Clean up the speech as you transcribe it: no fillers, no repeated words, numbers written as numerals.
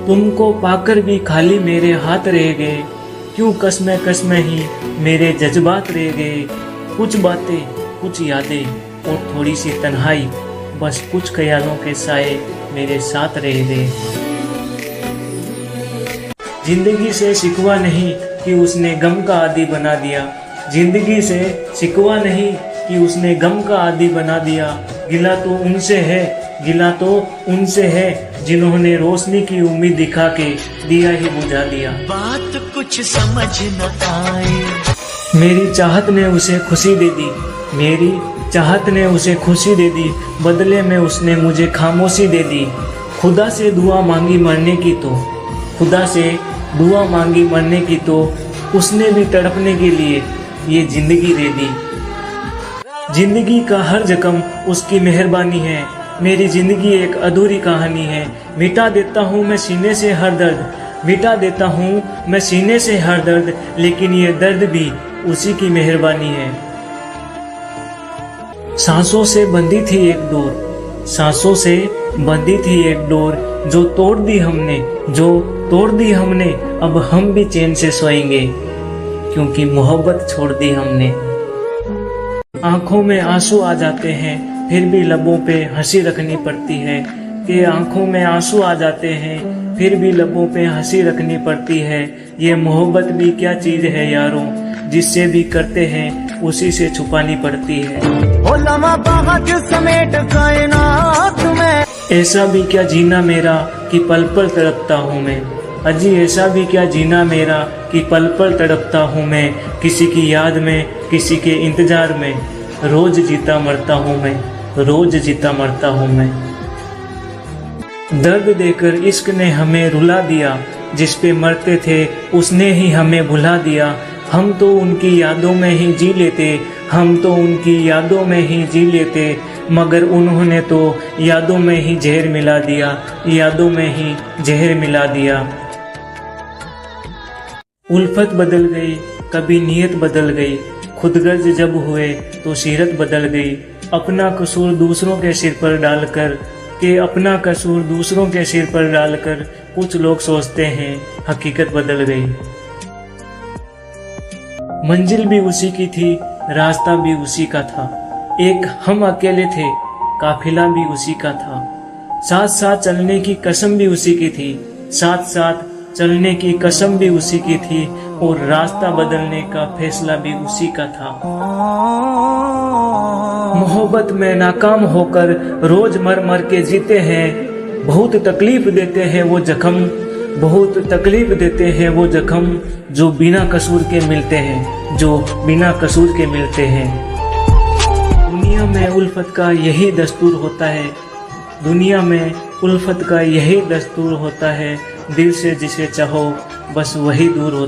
तुमको पाकर भी खाली मेरे हाथ रह गए, क्यों कसमें ही मेरे जज्बात रह गए। कुछ बातें, कुछ यादें और थोड़ी सी तन्हाई, बस कुछ ख्यालों के साए मेरे साथ रह गए। जिंदगी से शिकवा नहीं कि उसने गम का आदी बना दिया, जिंदगी से शिकवा नहीं कि उसने गम का आदी बना दिया। गिला तो उनसे है, गिला तो उनसे है जिन्होंने रोशनी की उम्मीद दिखा के दिया ही बुझा दिया। बात कुछ समझ न आए। मेरी चाहत ने उसे खुशी दे दी, मेरी चाहत ने उसे खुशी दे दी, बदले में उसने मुझे खामोशी दे दी। खुदा से दुआ मांगी मरने की तो, खुदा से दुआ मांगी मरने की तो उसने भी तड़पने के लिए ये जिंदगी दे दी। जिंदगी का हर जख्म उसकी मेहरबानी है, मेरी जिंदगी एक अधूरी कहानी है। मिटा देता हूँ मैं सीने से हर दर्द, मिटा देता हूँ मैं सीने से हर दर्द, लेकिन ये दर्द भी उसी की मेहरबानी है। सांसों से बंधी थी एक डोर, सांसों से बंधी थी एक डोर, जो तोड़ दी हमने, जो तोड़ दी हमने। अब हम भी चैन से सोएंगे क्योंकि मोहब्बत छोड़ दी हमने। आंखों में आंसू आ जाते हैं फिर भी लबों पे हंसी रखनी पड़ती है, कि आंखों में आंसू आ जाते हैं फिर भी लबों पे हंसी रखनी पड़ती है। ये मोहब्बत भी क्या चीज है यारों, जिससे भी करते हैं उसी से छुपानी पड़ती है। समेट में ऐसा भी क्या जीना मेरा कि पल पल तड़पता हूँ मैं, अजी ऐसा भी क्या जीना मेरा कि पल पल तड़पता हूँ मैं। किसी की याद में, किसी के इंतजार में, रोज जीता मरता हूँ मैं, रोज जीता मरता हूँ मैं। दर्द देकर इश्क ने हमें रुला दिया, जिस पे मरते थे उसने ही हमें भुला दिया। हम तो उनकी यादों में ही जी लेते, हम तो उनकी यादों में ही जी लेते, मगर उन्होंने तो यादों में ही जहर मिला दिया, यादों में ही जहर मिला दिया। उल्फत बदल गई, कभी नीयत बदल गई, खुदगर्ज जब हुए तो सीरत बदल गई। अपना कसूर दूसरों के सिर पर डालकर, के अपना कसूर दूसरों के सिर पर डालकर कुछ लोग सोचते हैं हकीकत बदल गई। मंजिल भी उसी की थी, रास्ता भी उसी का था, एक हम अकेले थे, काफिला भी उसी का था। साथ साथ चलने की कसम भी उसी की थी, साथ साथ चलने की कसम भी उसी की थी, और रास्ता बदलने का फैसला भी उसी का था। मोहब्बत में नाकाम होकर रोज मर मर के जीते हैं, बहुत तकलीफ देते हैं वो जख्म, बहुत तकलीफ देते हैं वो जख्म, जो बिना कसूर के मिलते हैं, जो बिना कसूर के मिलते हैं। दुनिया में उल्फत का यही दस्तूर होता है, दुनिया में उल्फत का यही दस्तूर होता है, दिल से जिसे चाहो बस वही दूर होता है।